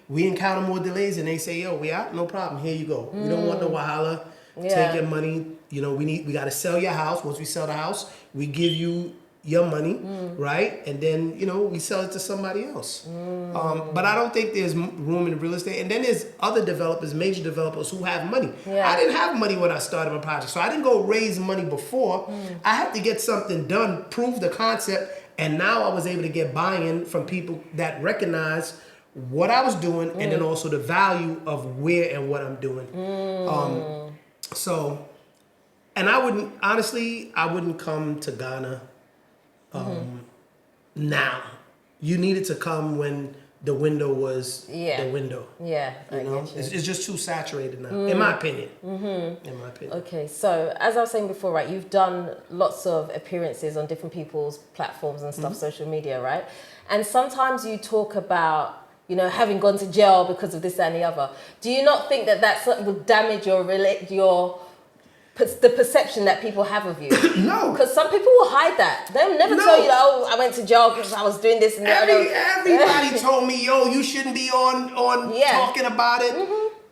we encounter more delays and they say, yo, we out, no problem, here you go. We don't want no wahala. Take your money. We got to sell your house. Once we sell the house, we give you your money, right? And then, we sell it to somebody else. But I don't think there's room in real estate. And then there's other developers, major developers who have money. I didn't have money when I started my project. So I didn't go raise money before. I had to get something done, prove the concept. And now I was able to get buy-in from people that recognize what I was doing and then also the value of where and what I'm doing. And I wouldn't come to Ghana now. You needed to come when the window was the window. Yeah, it's just too saturated now, in my opinion. In my opinion. Okay, so as I was saying before, right, you've done lots of appearances on different people's platforms and stuff, social media, right? And sometimes you talk about, having gone to jail because of this and the other. Do you not think that would damage the perception that people have of you? No. Because some people will hide that. They'll never tell you, I went to jail because I was doing this and that. Everybody told me, yo, you shouldn't be on talking about it.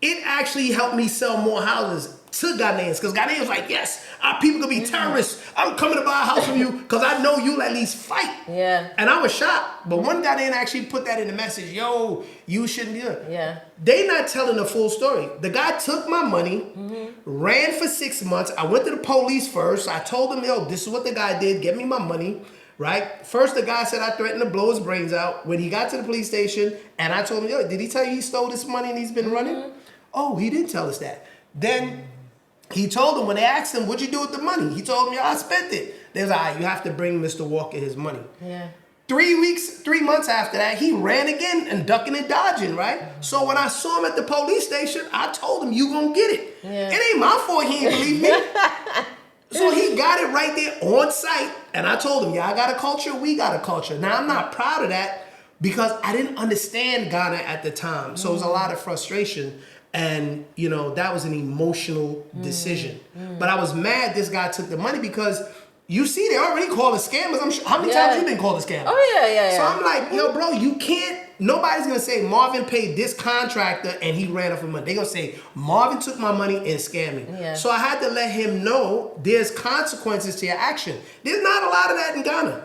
It actually helped me sell more houses to Ghanaians. Because Ghanaians was like, yes, our people could be terrorists. I'm coming to buy a house from you because I know you'll at least fight. Yeah. And I was shocked. But one Ghanaian actually put that in the message, yo, you shouldn't be doing it. Yeah. They not telling the full story. The guy took my money, ran for 6 months. I went to the police first. I told them, yo, this is what the guy did. Get me my money, right? First, the guy said I threatened to blow his brains out. When he got to the police station, and I told him, yo, did he tell you he stole this money and he's been running? Oh, he didn't tell us that. Then he told them, when they asked him, what'd you do with the money? He told them, yo, I spent it. They was like, you have to bring Mr. Walker his money. Yeah. 3 months after that, he ran again and ducking and dodging, right? So when I saw him at the police station, I told him, you gonna get it. Yeah. It ain't my fault he didn't believe me. So he got it right there on site. And I told him, yeah, I got a culture, we got a culture. Now, I'm not proud of that because I didn't understand Ghana at the time. So it was a lot of frustration. And, that was an emotional decision. But I was mad this guy took the money because you see, they already call it scammers. I'm sure. How many times you been called a scammer? Oh, yeah. So I'm like, yo, bro, you can't. Nobody's going to say Marvin paid this contractor and he ran off with money. They're going to say Marvin took my money and scammed me. Yeah. So I had to let him know there's consequences to your action. There's not a lot of that in Ghana.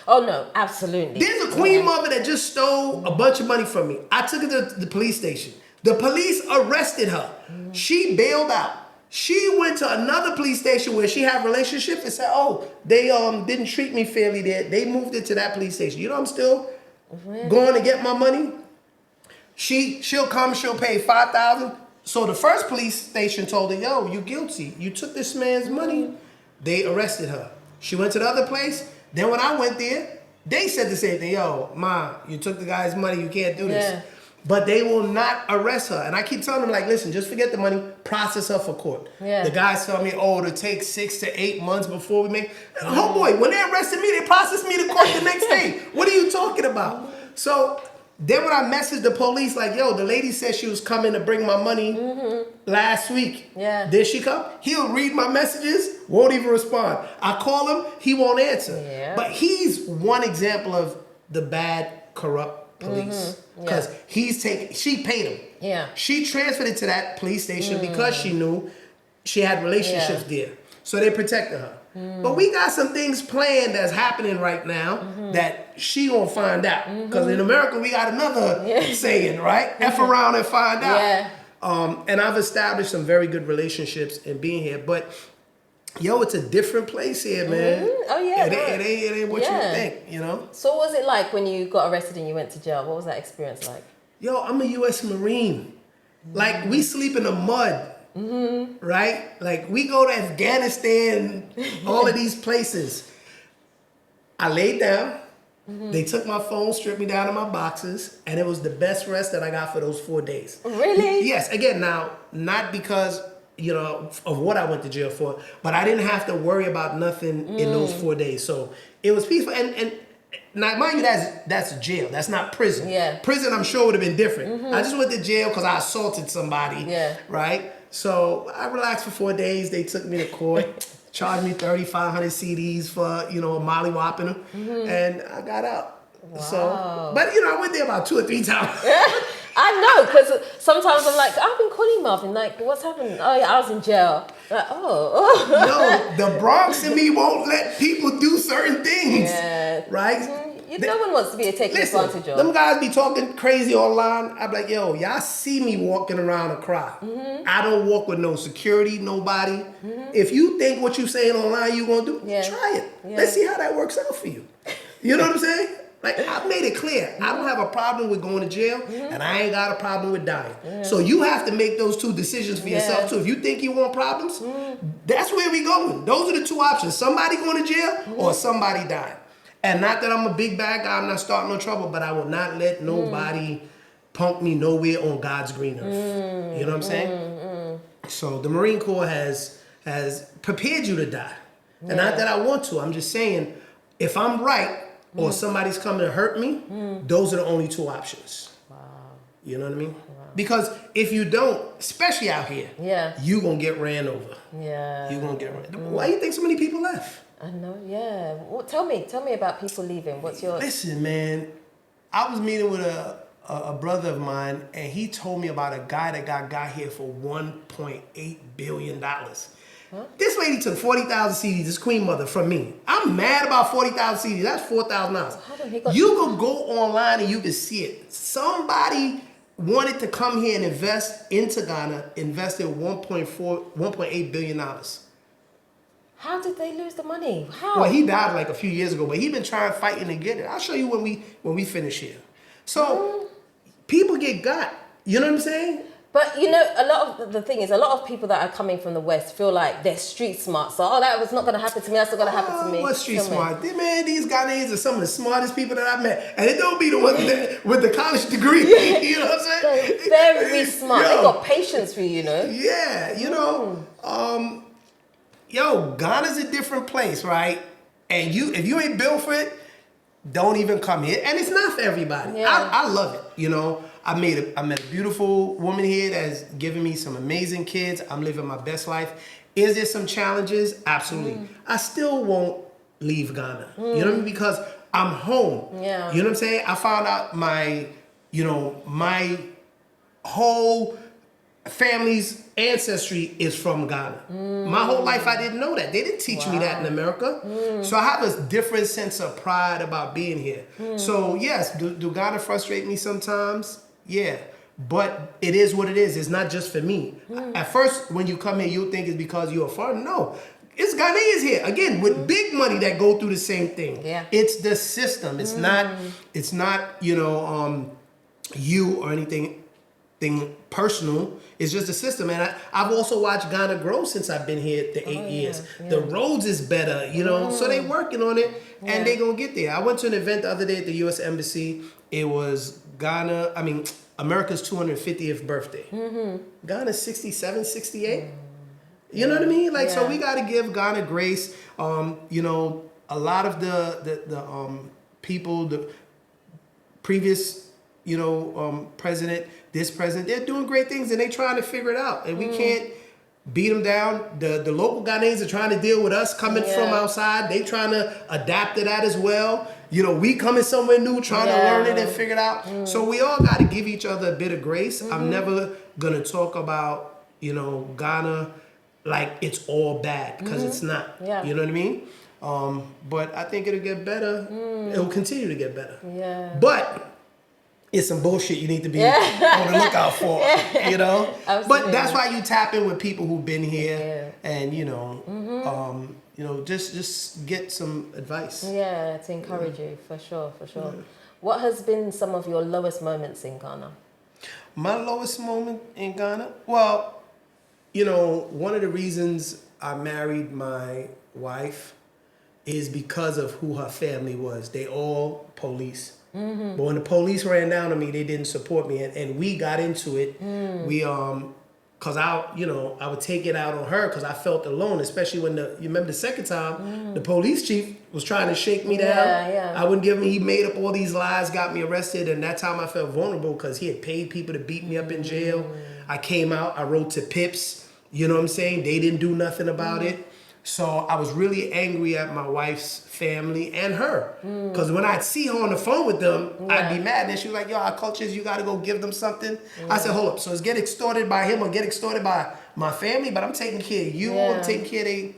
Oh, no, absolutely. There's a queen mother that just stole a bunch of money from me. I took her to the police station. The police arrested her. She bailed out. She went to another police station where she had relationships and said, oh, they didn't treat me fairly there. They moved it to that police station. I'm still going to get my money. She'll come, she'll pay $5,000. So the first police station told her, yo, you guilty. You took this man's money. They arrested her. She went to the other place. Then when I went there, They said the same thing. Yo, Ma, you took the guy's money. You can't do this. Yeah. But they will not arrest her. And I keep telling them, like, listen, just forget the money. Process her for court. Yeah. The guys tell me, oh, it'll take 6 to 8 months before we make... Homeboy, when they arrested me, they processed me to court the next day. What are you talking about? So then when I messaged the police, like, yo, the lady said she was coming to bring my money last week. Yeah. Did she come? He'll read my messages, won't even respond. I call him, he won't answer. Yeah. But he's one example of the bad, corrupt police. Because she paid him. Yeah. She transferred it to that police station because she knew she had relationships there. So they protected her. But we got some things planned that's happening right now that she gonna find out. Because in America, we got another saying, right? F around and find out. Yeah. And I've established some very good relationships in being here. But yo, it's a different place here, man. Oh yeah. It ain't what you think, you know? So what was it like when you got arrested and you went to jail? What was that experience like? Yo, I'm a U.S. Marine. Like, we sleep in the mud, right? Like, we go to Afghanistan, all of these places. I laid down. They took my phone, stripped me down to my boxes, and it was the best rest that I got for those 4 days. Really? Yes. Again, now, not because, you know, of what I went to jail for, but I didn't have to worry about nothing in those 4 days. So it was peaceful. And now, mind you, that's jail. That's not prison. Yeah. Prison, I'm sure, would have been different. I just went to jail because I assaulted somebody. Yeah. Right? So I relaxed for 4 days. They took me to court, charged me 3,500 CDs for, you know, mollywopping them. And I got out. Wow. So, but, you know, I went there about 2 or 3 times. I know, because sometimes I'm like, I've been calling Marvin, like, what's happened? Oh, yeah, I was in jail. Like, No, the Bronx in me won't let people do certain things. Yeah. Right? No one wants to be taken advantage of. Them guys be talking crazy online. I'm like, yo, y'all see me walking around a crowd. I don't walk with no security, nobody. If you think what you saying online you gonna do, try it. Yeah. Let's see how that works out for you. You know what I'm saying? Like, I made it clear. I don't have a problem with going to jail, and I ain't got a problem with dying. So you have to make those 2 decisions for yourself, too. If you think you want problems, that's where we going. Those are the 2 options. Somebody going to jail or somebody dying. And not that I'm a big bad guy, I'm not starting no trouble, but I will not let nobody punk me nowhere on God's green earth. You know what I'm saying? So the Marine Corps has prepared you to die. And not that I want to. I'm just saying, if I'm right, or somebody's coming to hurt me, those are the only 2 options. Wow. You know what I mean? Wow. Because if you don't, especially out here, you gonna get ran over. Yeah. You gonna get ran. Why do you think so many people left? I know, yeah. Well, tell me about people leaving. What's your... Listen, man, I was meeting with a brother of mine, and he told me about a guy that got here for $1.8 billion. Huh? This lady took 40,000 CDs, this queen mother, from me. I'm mad about 40,000 CDs. That's $4,000. You can go online and you can see it. Somebody wanted to come here and invest into Ghana, invested $1.8 billion. How did they lose the money? How? Well, he died like a few years ago, but he been trying fighting to get it. I'll show you when we finish here. So people get got. You know what I'm saying? But you know, a lot of the thing is, a lot of people that are coming from the West feel like they're street smart. So, that was not going to happen to me. That's not going to happen to me. What's street smart? Man, these Ghanaians are some of the smartest people that I've met, and it don't be the ones with the college degree. You know what I'm saying? They're very smart. They got patience for you, you know. Yeah, you know. Ghana's a different place, right? And if you ain't built for it, don't even come here. And it's not for everybody. Yeah. I love it, you know. I met a beautiful woman here that's giving me some amazing kids. I'm living my best life. Is there some challenges? Absolutely. I still won't leave Ghana. You know what I mean? Because I'm home. Yeah. You know what I'm saying? I found out my whole family's ancestry is from Ghana. My whole life I didn't know that. They didn't teach me that in America. So I have a different sense of pride about being here. So yes, do Ghana frustrate me sometimes? Yeah. But it is what it is. It's not just for me. At first, when you come here, you'll think it's because you're a foreigner. No. It's Ghanaians here, again, with big money that go through the same thing. Yeah. It's the system. It's not, you know, you or anything. anything personal. It's just a system. And I've also watched Ghana grow since I've been here the 8 years. Yeah. The roads is better, you know, so they working on it and they gonna get there. I went to an event the other day at the U.S. Embassy. It was America's 250th birthday. Ghana's 67, 68. You know what I mean? Like, so we got to give Ghana grace. You know, a lot of the people, the previous, you know, president, this president, they're doing great things and they trying to figure it out. And we can't beat them down. The local Ghanaians are trying to deal with us coming from outside. They trying to adapt to that as well. You know, we coming somewhere new, trying to learn it and figure it out. So we all got to give each other a bit of grace. I'm never going to talk about, you know, Ghana like it's all bad, because it's not. You know what I mean? But I think it'll get better. It'll continue to get better. But it's some bullshit you need to be on the lookout for, you know? But that's why you tap in with people who've been here and, you know, just get some advice. Yeah, to encourage you, for sure. What has been some of your lowest moments in Ghana? My lowest moment in Ghana? Well, you know, one of the reasons I married my wife is because of who her family was. They all police. But when the police ran down on me, they didn't support me, and we got into it. We cause I would take it out on her because I felt alone, especially when you remember the second time the police chief was trying to shake me down. I wouldn't give him. He made up all these lies, got me arrested, and that time I felt vulnerable because he had paid people to beat me up in jail. I came out, I wrote to Pips. You know what I'm saying? They didn't do nothing about it. So I was really angry at my wife's family and her. Because when I'd see her on the phone with them, I'd be mad. And then she was like, yo, our culture is you got to go give them something. I said, hold up. So it's get extorted by him or get extorted by my family, but I'm taking care of you. I'm taking care of they.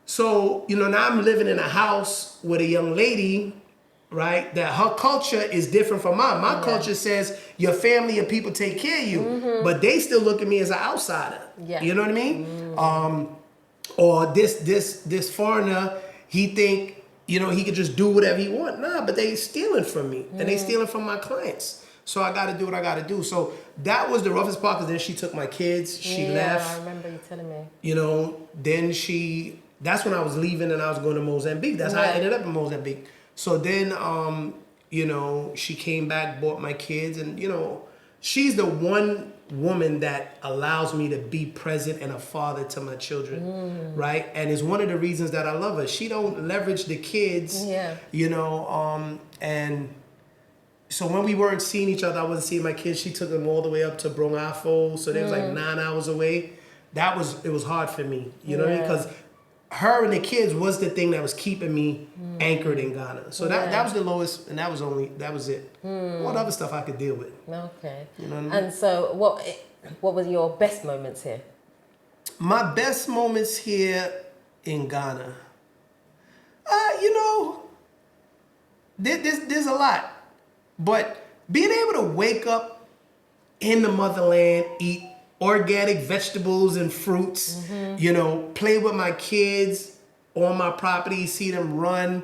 So, you know, now I'm living in a house with a young lady, right, that her culture is different from mine. My culture says your family and people take care of you, but they still look at me as an outsider. You know what I mean? Or this foreigner, he think, you know, he could just do whatever he want. Nah, but they stealing from me and they stealing from my clients. So I got to do what I got to do. So that was the roughest part, because then she took my kids. She left. I remember you telling me. You know, then that's when I was leaving and I was going to Mozambique. That's how I ended up in Mozambique. So then, you know, she came back, bought my kids, and, you know, she's the one woman that allows me to be present and a father to my children, right? And it's one of the reasons that I love her. She don't leverage the kids, you know, and so when we weren't seeing each other, I wasn't seeing my kids. She took them all the way up to Brongafo, so they was like 9 hours away. It was hard for me, you know what I mean? Because her and the kids was the thing that was keeping me anchored in Ghana. So that was the lowest, and that was it. What other stuff I could deal with? Okay. You know what I mean? And so what were your best moments here? My best moments here in Ghana, you know, there's a lot. But being able to wake up in the motherland, eat organic vegetables and fruits, you know, play with my kids on my property, see them run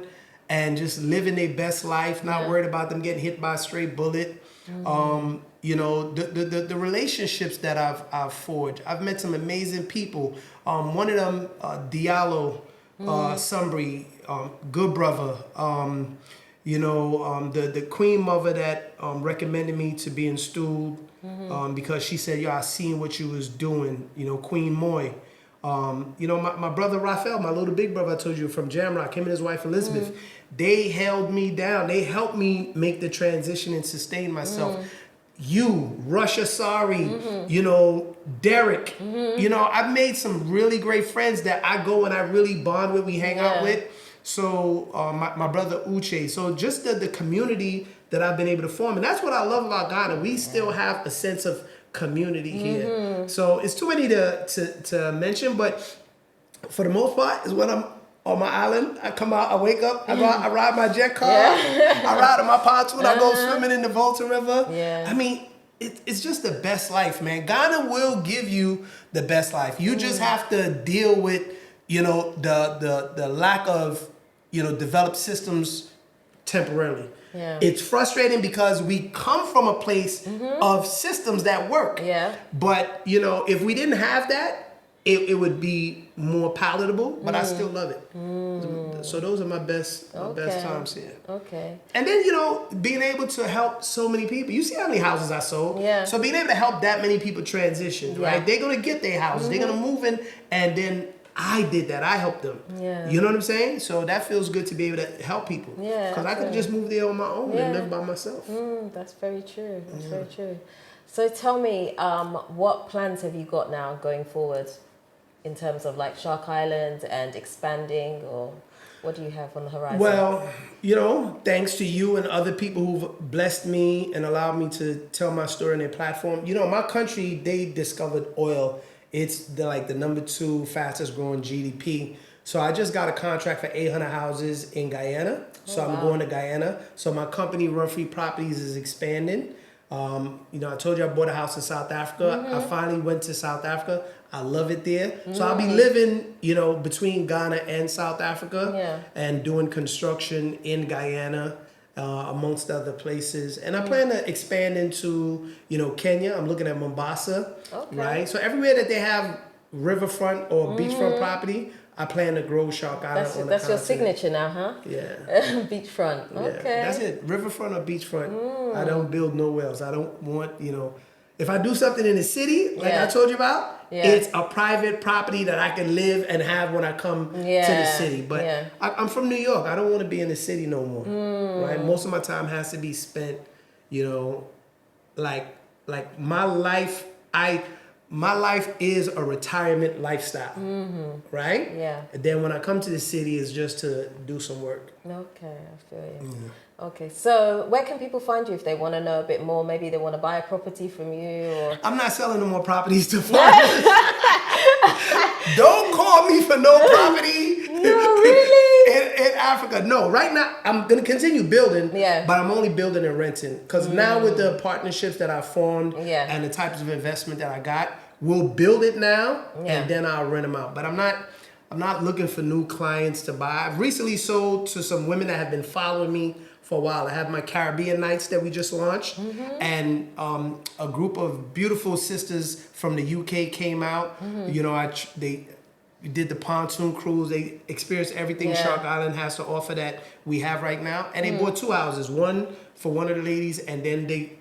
and just living their best life, not worried about them getting hit by a stray bullet. You know, the relationships that I've forged. I've met some amazing people. One of them, Diallo, Sumbri, good brother. You know, the queen mother that recommended me to be installed because she said, yo, I seen what you was doing, you know, Queen Moy. You know, my brother Raphael, my little big brother I told you from Jamrock, him and his wife Elizabeth, they held me down. They helped me make the transition and sustain myself. You, Rush Asari, you know, Derek, you know, I've made some really great friends that I go and I really bond with, we hang out with. So my brother Uche. So just the community that I've been able to form. And that's what I love about Ghana. We still have a sense of community here. So it's too many to mention, but for the most part is when I'm on my island, I come out, I wake up, I ride my jet car, I ride on my pontoon, I go swimming in the Volta River. I mean, it's just the best life, man. Ghana will give you the best life. You just have to deal with, you know, the lack of, you know, developed systems temporarily. Yeah. It's frustrating because we come from a place of systems that work. Yeah. But, you know, if we didn't have that, it would be more palatable, but I still love it. So those are my best times here. Okay. And then, you know, being able to help so many people. You see how many houses I sold? Yeah. So being able to help that many people transition, right? They're going to get their houses. They're going to move in. And then I did that. I helped them. Yeah. You know what I'm saying? So that feels good to be able to help people. Yeah. Because I could have just moved there on my own and live by myself. That's very true. That's very true. So tell me, what plans have you got now going forward in terms of like Shark Island and expanding, or what do you have on the horizon? Well, you know, thanks to you and other people who've blessed me and allowed me to tell my story on their platform. You know, my country, they discovered oil. It's the number 2 fastest growing GDP. So I just got a contract for 800 houses in Guyana. So I'm going to Guyana. So my company, Run Free Properties, is expanding. You know, I told you I bought a house in South Africa. I finally went to South Africa. I love it there. So I'll be living, you know, between Ghana and South Africa and doing construction in Guyana, amongst other places. And I plan to expand into, you know, Kenya. I'm looking at Mombasa, right? So everywhere that they have riverfront or beachfront property, I plan to grow Shark Island on the That's your continent. signature now, huh? Yeah. Beachfront. Okay. Yeah, that's it. Riverfront or beachfront. I don't build nowhere else. I don't want, you know, if I do something in the city, like I told you about, it's a private property that I can live and have when I come to the city. But I'm from New York. I don't want to be in the city no more. Right? Most of my time has to be spent, you know, like my life. My life is a retirement lifestyle, right? Yeah. And then when I come to the city, it's just to do some work. Okay, I feel you. Okay, so where can people find you if they want to know a bit more? Maybe they want to buy a property from you, or I'm not selling no more properties to foreigners. Don't call me for no property. No, really? in Africa. No, right now I'm gonna continue building, but I'm only building and renting. Because now with the partnerships that I formed and the types of investment that I got, we'll build it now and then I'll rent them out. But I'm not looking for new clients to buy. I've recently sold to some women that have been following me for a while. I have my Caribbean nights that we just launched, and a group of beautiful sisters from the UK came out. You know, they did the pontoon cruise. They experienced everything Shark Island has to offer that we have right now. And they bought 2 houses, one for one of the ladies, and then they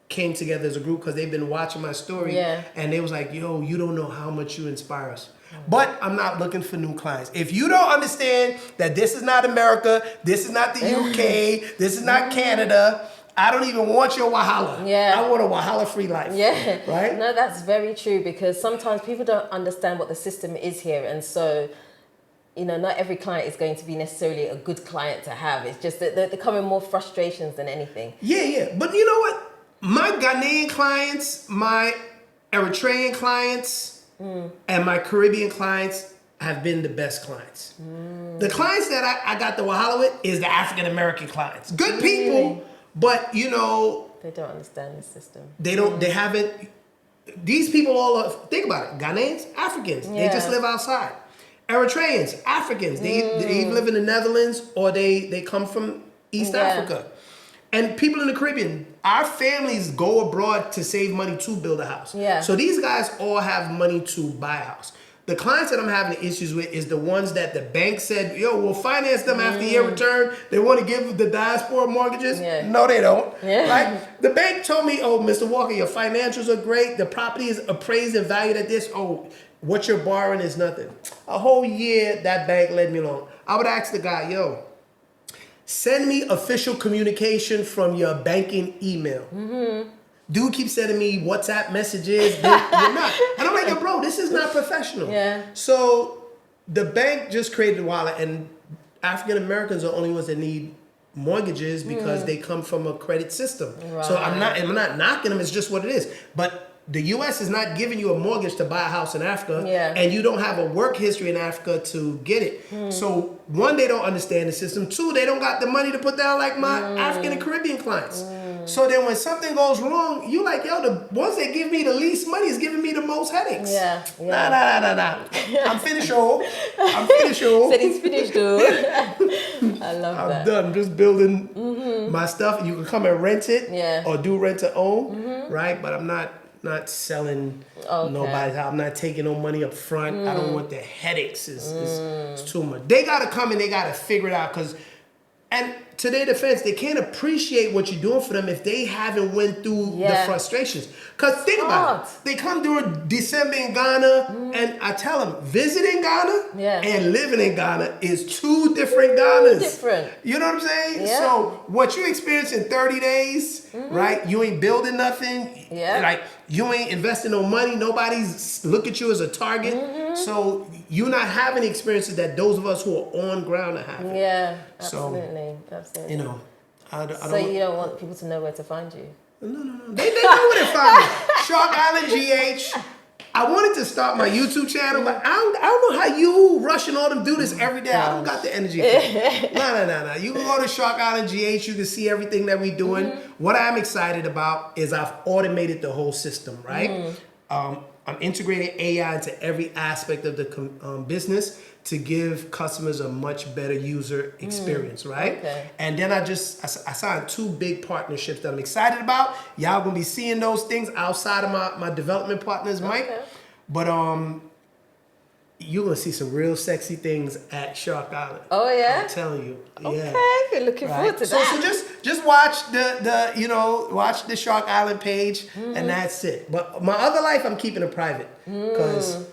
came together as a group because they've been watching my story. And they was like, yo, you don't know how much you inspire us. But I'm not looking for new clients. If you don't understand that this is not America, this is not the UK, this is not Canada, I don't even want your wahala. I want a wahala-free life. Right? No, that's very true, because sometimes people don't understand what the system is here. And so, you know, not every client is going to be necessarily a good client to have. It's just that they're coming more frustrations than anything. But you know what? My Ghanaian clients, my Eritrean clients, and my Caribbean clients have been the best clients. The clients that I got the wahala with is the African American clients. Good people, but you know, they don't understand the system. They haven't. These people think about it. Ghanaians, Africans, they just live outside. Eritreans, Africans, they live in the Netherlands or they come from East Africa. And people in the Caribbean, our families go abroad to save money to build a house. So these guys all have money to buy a house. The clients that I'm having issues with is the ones that the bank said, yo, we'll finance them after your return. They want to give the diaspora mortgages. No, they don't. Like, the bank told me, oh, Mr. Walker, your financials are great. The property is appraised and valued at this. Oh, what you're borrowing is nothing. A whole year, that bank led me along. I would ask the guy, yo, send me official communication from your banking email. Dude keeps sending me WhatsApp messages. You're not. And I'm like, yo, bro, this is not professional. So the bank just created a wallet, and African Americans are the only ones that need mortgages because they come from a credit system. So I'm not knocking them. It's just what it is. But the U.S. is not giving you a mortgage to buy a house in Africa, Yeah. and you don't have a work history in Africa to get it. So one, they don't understand the system. Two, they don't got the money to put down like my African and Caribbean clients. So then when something goes wrong, you like, yo, the ones that give me the least money is giving me the most headaches. Yeah. Nah. I'm finished, yo. Said he's finished, though. I love I'm that. done. I'm just building my stuff. You can come and rent it, Yeah. or do rent to own, right? But I'm not selling nobody's house. I'm not taking no money up front. I don't want the headaches. It's too much. They gotta come and they gotta figure it out, and to their defense, they can't appreciate what you're doing for them if they haven't went through the frustrations. Because think about it. They come during December in Ghana, and I tell them, visiting Ghana and living in Ghana is two different Ghanas. Different. You know what I'm saying? Yeah. So what you experience in 30 days, right? You ain't building nothing. Yeah. Like, you ain't investing no money. Nobody's look at you as a target. So you're not having the experiences that those of us who are on ground are having. Yeah, absolutely. You know, I don't so you don't want people to know where to find you? No. They know where to find me. Shark Island GH. I wanted to start my YouTube channel, but I don't know how you, Rush, and all them do this every day. I don't got the energy for it. No. You can go to Shark Island GH. You can see everything that we're doing. What I'm excited about is I've automated the whole system, right? I'm integrating AI into every aspect of the business to give customers a much better user experience, right? Okay. And then I signed 2 big partnerships that I'm excited about. Y'all gonna be seeing those things outside of my development partners, Mike. Okay. But you're gonna see some real sexy things at Shark Island. Oh yeah? I'm telling you. Okay, we're looking forward to that. So just watch watch the Shark Island page, and that's it. But my other life, I'm keeping it private because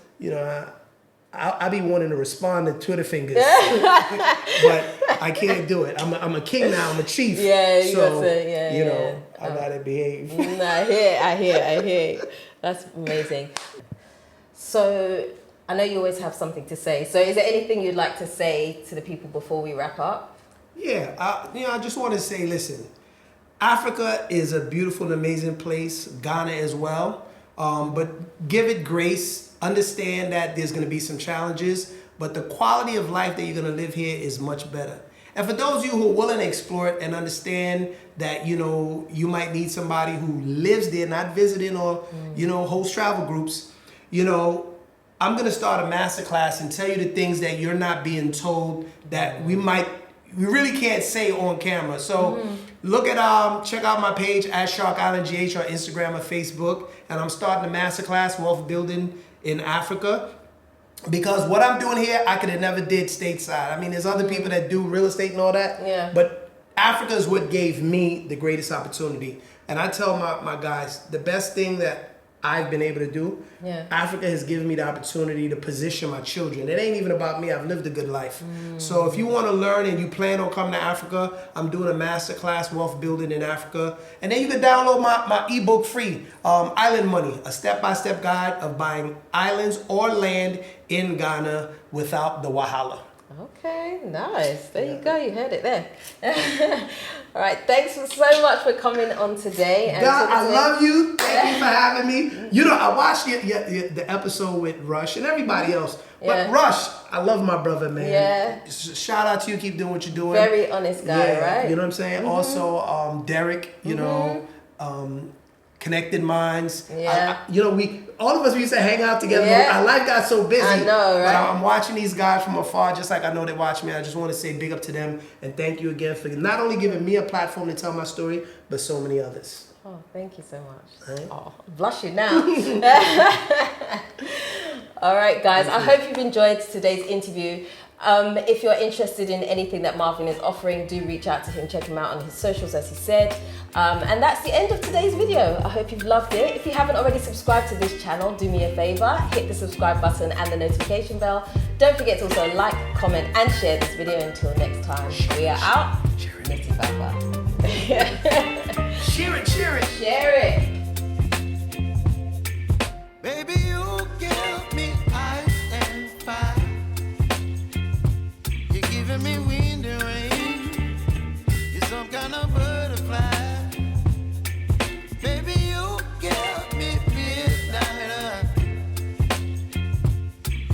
I be wanting to respond to Twitter fingers, but I can't do it. I'm a king now. I'm a chief. Yeah, I gotta behave. I hear. That's amazing. So I know you always have something to say. So is there anything you'd like to say to the people before we wrap up? Yeah, I just want to say, listen, Africa is a beautiful and amazing place. Ghana as well. But give it grace. Understand that there's going to be some challenges, but the quality of life that you're going to live here is much better. And for those of you who are willing to explore it and understand that, you might need somebody who lives there, not visiting or, host travel groups, I'm going to start a masterclass and tell you the things that you're not being told that we really can't say on camera. So look at, check out my page at Shark Island GH on Instagram or Facebook. And I'm starting a masterclass, wealth building in Africa. Because what I'm doing here, I could have never did stateside. I mean, there's other people that do real estate and all that. Yeah. But Africa is what gave me the greatest opportunity. And I tell my guys, the best thing that I've been able to do, Africa has given me the opportunity to position my children. It ain't even about me. I've lived a good life. So if you want to learn and you plan on coming to Africa, I'm doing a masterclass, Wealth Building in Africa. And then you can download my ebook free, Island Money, a step-by-step guide of buying islands or land in Ghana without the wahala. Okay, nice. There you go. You heard it there. All right. Thanks so much for coming on today. And God, I love you. Thank you for having me. I watched the episode with Rush and everybody else. But Rush, I love my brother, man. Yeah. Shout out to you. Keep doing what you're doing. Very honest guy, right? You know what I'm saying? Also, Derek, Connected Minds. Yeah. All of us used to hang out together. Our life got so busy. I know, right? But I'm watching these guys from afar, just like I know they watch me. I just want to say big up to them and thank you again for not only giving me a platform to tell my story, but so many others. Oh, thank you so much. Right? Oh, I'm blushing now. All right, guys. I hope you've enjoyed today's interview. If you're interested in anything that Marvin is offering, do reach out to him. Check him out on his socials, as he said. And that's the end of today's video. I hope you've loved it. If you haven't already subscribed to this channel, do me a favor, hit the subscribe button and the notification bell. Don't forget to also like, comment, and share this video. Until next time, we are out. Share it. Share it. Share it. Baby.